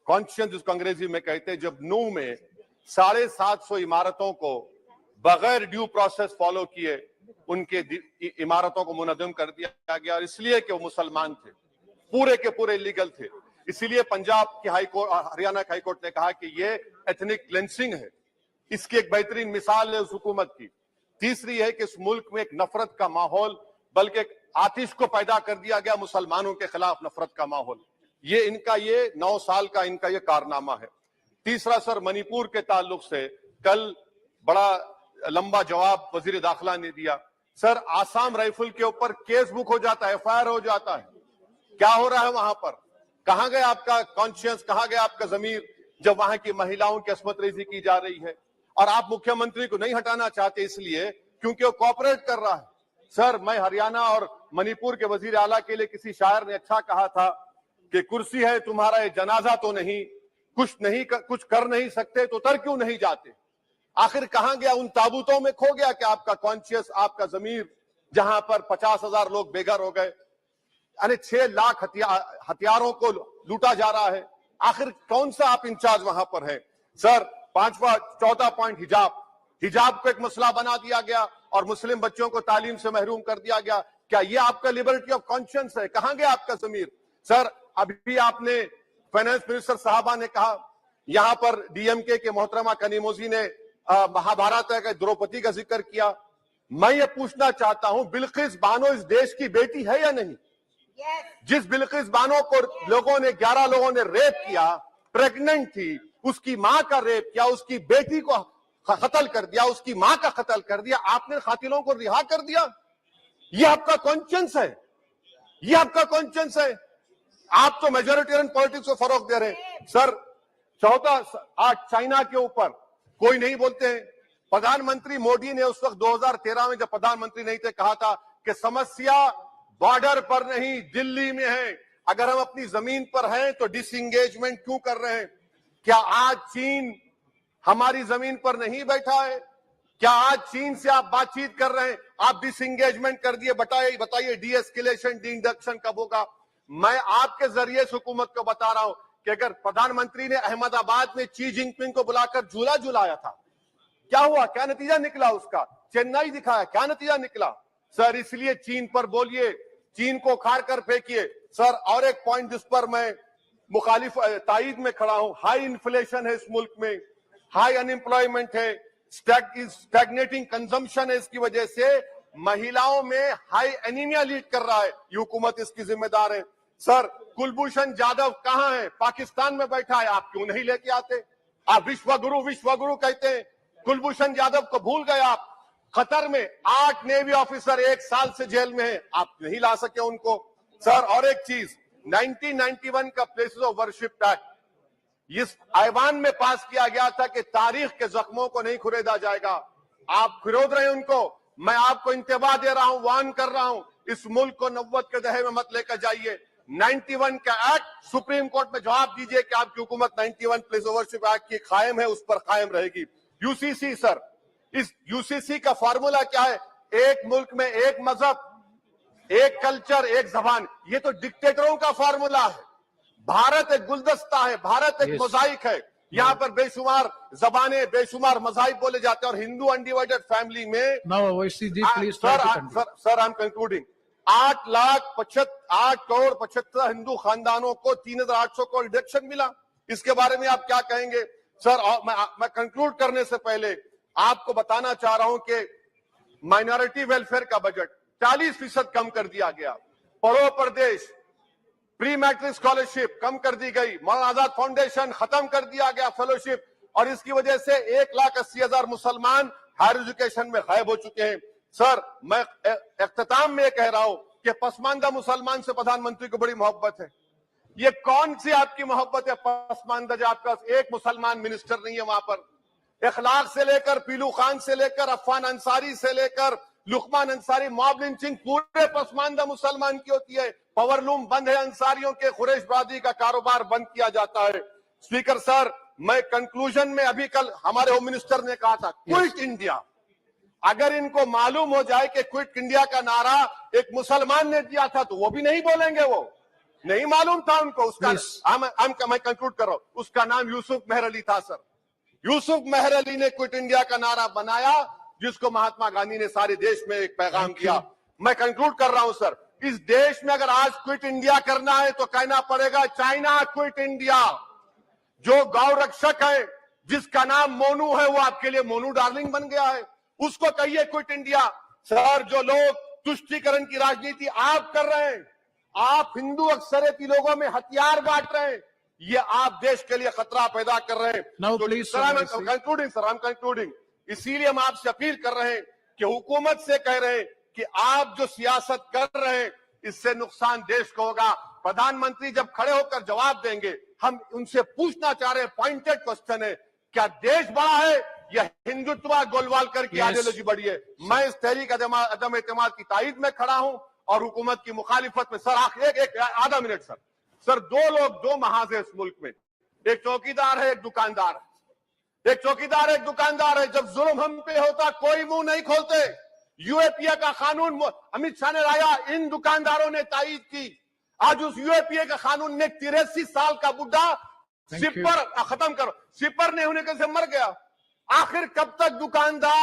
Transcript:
Conscious जिसको अंग्रेजी में कहते हैं, जब नूह में 750 इमारतों को बगैर ड्यू प्रोसेस फॉलो किए उनके इमारतों को मुनज़्ज़म कर दिया गया, और इसलिए कि वो मुसलमान थे, पूरे के पूरे इलीगल थे। इसीलिए पंजाब की हाई कोर्ट और हरियाणा की हाई कोर्ट ने कहा कि ये एथनिक क्लेंसिंग है। इसकी एक बेहतरीन मिसाल है उस हुकूमत की। तीसरी है कि इस मुल्क में एक नफरत का माहौल, बल्कि एक आतिश को पैदा कर दिया गया, मुसलमानों के खिलाफ नफरत का माहौल। ये इनका ये 9 साल का इनका ये कारनामा है। तीसरा सर, मणिपुर के ताल्लुक से कल बड़ा लंबा जवाब वजीर दाखिला ने दिया। सर, आसाम राइफल के ऊपर केस बुक हो जाता है, FIR हो जाता है। क्या हो रहा है वहां पर? कहां गया आपका कॉन्शियस, कहां गया आपका जमीर, जब वहां की महिलाओं की अस्मत रेजी की जा रही है? और आप मुख्यमंत्री को नहीं हटाना चाहते इसलिए क्योंकि वो कोऑपरेट कर रहा है। सर, मैं हरियाणा और मणिपुर के वजीर आला के लिए, किसी शायर ने अच्छा कहा था कि कुर्सी है तुम्हारा ये जनाजा तो नहीं, कुछ कर नहीं सकते तो उतर क्यों नहीं जाते? आखिर कहां गया? उन ताबूतों में खो गया कि आपका कॉन्शियस, आपका जमीर, जहां पर 50,000 लोग बेघर हो गए, यानी 6 लाख हथियारों को लूटा जा रहा है। आखिर कौन सा आप इंचार्ज वहां पर है? सर, 4था पॉइंट, हिजाब को एक मसला बना दिया गया और मुस्लिम बच्चों को तालीम से महरूम कर दिया गया। क्या ये आपका लिबर्टी ऑफ कॉन्शियंस है? कहां गया आपका जमीर? सर, अभी आपने फाइनेंस मिनिस्टर साहबा ने कहा, यहां पर DMK के मोहतरमा कनीमोजी ने महाभारत के द्रौपदी का जिक्र किया। मैं ये पूछना चाहता हूं, बिल्किस बानो इस देश की बेटी है या नहीं? जिस बिल्किस बानो को 11 लोगों ने रेप किया, प्रेग्नेंट थी, उसकी मां का रेप किया, उसकी बेटी को कत्ल कर दिया, उसकी मां का कत्ल कर दिया, आपने कातिलों को रिहा कर दिया। ये आपका कॉन्शियंस है? ये आपका कॉन्शियंस है? आप तो मेजोरिटेरियन पॉलिटिक्स को फरोग दे रहे हैं। सर, चौथा, आज चाइना के ऊपर कोई नहीं बोलते हैं। प्रधानमंत्री मोदी ने उस वक्त 2013 में जब प्रधानमंत्री नहीं थे, कहा था कि समस्या बॉर्डर पर नहीं, दिल्ली में है। अगर हम अपनी जमीन पर हैं तो डिसएंगेजमेंट क्यों कर रहे हैं? क्या आज चीन हमारी जमीन पर नहीं बैठा है? क्या आज चीन से आप बातचीत कर रहे हैं? आप डिसएंगेजमेंट कर दिए। बताइए डी-एस्केलेशन, डी-इंडक्शन कब होगा? मैं आपके जरिए इस हुकूमत को बता रहा हूं कि अगर प्रधानमंत्री ने अहमदाबाद में शी जिनपिंग को बुलाकर झूला झुलाया था, क्या हुआ? क्या नतीजा निकला उसका? चेन्नई दिखाया, क्या नतीजा निकला? सर, इसलिए चीन पर बोलिए, चीन को खार कर फेंकिए। सर, और एक पॉइंट जिस पर मैं मुखालिफ ताईद में खड़ा हूं, हाई इन्फ्लेशन है इस मुल्क में, हाई अनएम्प्लॉयमेंट है, स्टैग्नेटिंग कंजम्पशन है। इसकी वजह से महिलाओं में हाई एनीमिया लीड कर रहा है। ये हुकूमत इसकी जिम्मेदार है। सर, कुलभूषण जाधव कहां है? पाकिस्तान में बैठा है, आप क्यों नहीं लेके आते? आप विश्वगुरु कहते हैं, कुलभूषण जाधव को भूल गए आप। कतर में 8 नेवी ऑफिसर 1 साल से जेल में हैं, आप नहीं ला सके उनको। सर, और एक चीज, 1991 का प्लेसेस ऑफ वर्शिप एक्ट इस ऐवान में पास किया गया था कि तारीख के जख्मों को नहीं खुरेदा जाएगा। आप खुरोद रहे हैं उनको। मैं आपको इंतबाह दे रहा हूं, वार्न कर रहा हूं, इस मुल्क को 90 के दहे में मत लेकर जाइए। 91 का एक्ट सुप्रीम कोर्ट में जवाब दीजिए कि आपकी हुकूमत 91 प्लेस ऑफ वर्शिप एक्ट की कायम है, उस पर कायम रहेगी। UCC सर, इस UCC का फार्मूला क्या है? एक मुल्क में एक मजहब, एक कल्चर, एक जबान। ये तो डिक्टेटरों का फार्मूला है। भारत एक गुलदस्ता है, भारत एक मोजाइक है। यहाँ पर बेशुमार जबानें, बेशुमार मज़ाहिब बोले जाते हैं, और हिंदू अनडिवाइडेड फैमिली में sir I am concluding 8 crore 75 Hindu खानदानों को 3,800 करोड़ डिडक्शन मिला। इसके बारे में आप क्या कहेंगे? सर, मैं कंक्लूड करने से पहले आपको बताना चाह रहा हूं कि माइनॉरिटी वेलफेयर का बजट 40% कम कर दिया गया। पढ़ो प्रदेश, प्री मैट्रिक स्कॉलरशिप कम कर दी गई, मौलाना आजाद फाउंडेशन खत्म कर दिया गया फेलोशिप, और इसकी वजह से 1,80,000 मुसलमान हायर एजुकेशन में गायब हो चुके हैं। सर, मैं इख्तिताम में कह रहा हूं कि पसमानदा मुसलमान से प्रधानमंत्री को बड़ी मोहब्बत है। ये कौन सी आपकी मोहब्बत है पसमानदा, जो आपका एक मुसलमान मिनिस्टर नहीं है वहां पर? इखलाक से लेकर, पीलू खान से लेकर, अफान अंसारी से लेकर लुकमान अंसारी, मॉब लिंचिंग पूरे पसमानदा मुसलमान की होती है। पावरलूम बंद है, अंसारियों के खुरेश बादी का कारोबार बंद किया जाता है। स्पीकर सर, मैं कंक्लूजन में, अभी कल हमारे होम मिनिस्टर ने कहा था क्विट इंडिया। अगर इनको मालूम हो जाए कि क्विट इंडिया का नारा एक मुसलमान ने दिया था तो वो भी नहीं बोलेंगे। वो नहीं मालूम था उनको। उसका Please. मैं कंक्लूड कर रहा हूं। उसका नाम यूसुफ मेहर अली था सर। यूसुफ मेहर अली ने क्विट इंडिया का नारा बनाया, जिसको महात्मा गांधी ने सारे देश में एक पैगाम Thank दिया। you. मैं कंक्लूड कर रहा हूं सर, इस देश में अगर आज क्विट इंडिया करना है तो कहना पड़ेगा चाइना क्विट इंडिया। जो गौ रक्षक है, जिसका नाम मोनू है, वो आपके लिए मोनू डार्लिंग बन गया है, उसको कहिए क्विट इंडिया। सर, जो लोग तुष्टीकरण की राजनीति आप कर रहे हैं, आप हिंदू अक्सरियती लोगों में हथियार बांट रहे हैं, ये आप देश के लिए खतरा पैदा कर रहे हैं। Now, तो please, sir, I M Sir, concluding sir, I am concluding. इसीलिए हम आपसे अपील कर रहे हैं कि हुकूमत से कह रहे हैं कि आप जो सियासत कर रहे हैं, इससे नुकसान देश को होगा। प्रधानमंत्री जब खड़े होकर जवाब देंगे, हम उनसे पूछना चाह रहे हैं, पॉइंटेड क्वेश्चन है, क्या देश बड़ा है या हिंदुत्व गोलवालकर की Yes. आइडियोलॉजी बड़ी है? मैं इस तहरीक अदम एतमाद की तायद में खड़ा हूं और हुकूमत की मुखालिफत में। सर, एक आधा मिनट सर। सर, दो लोग, दो महाज है इस मुल्क में, एक चौकीदार है, एक दुकानदार है। एक चौकीदार, एक दुकानदार है। जब जुल्म हम पे होता, कोई मुंह नहीं खोलते। यूएपीए का कानून अमित शाह ने लाया, इन दुकानदारों ने तायद की। आज उस यूएपीए का कानून में 83 साल का बुढ़ा Thank you. सिपर खत्म करो, सिपर नहीं होने के से मर गया। आखिर कब तक दुकानदार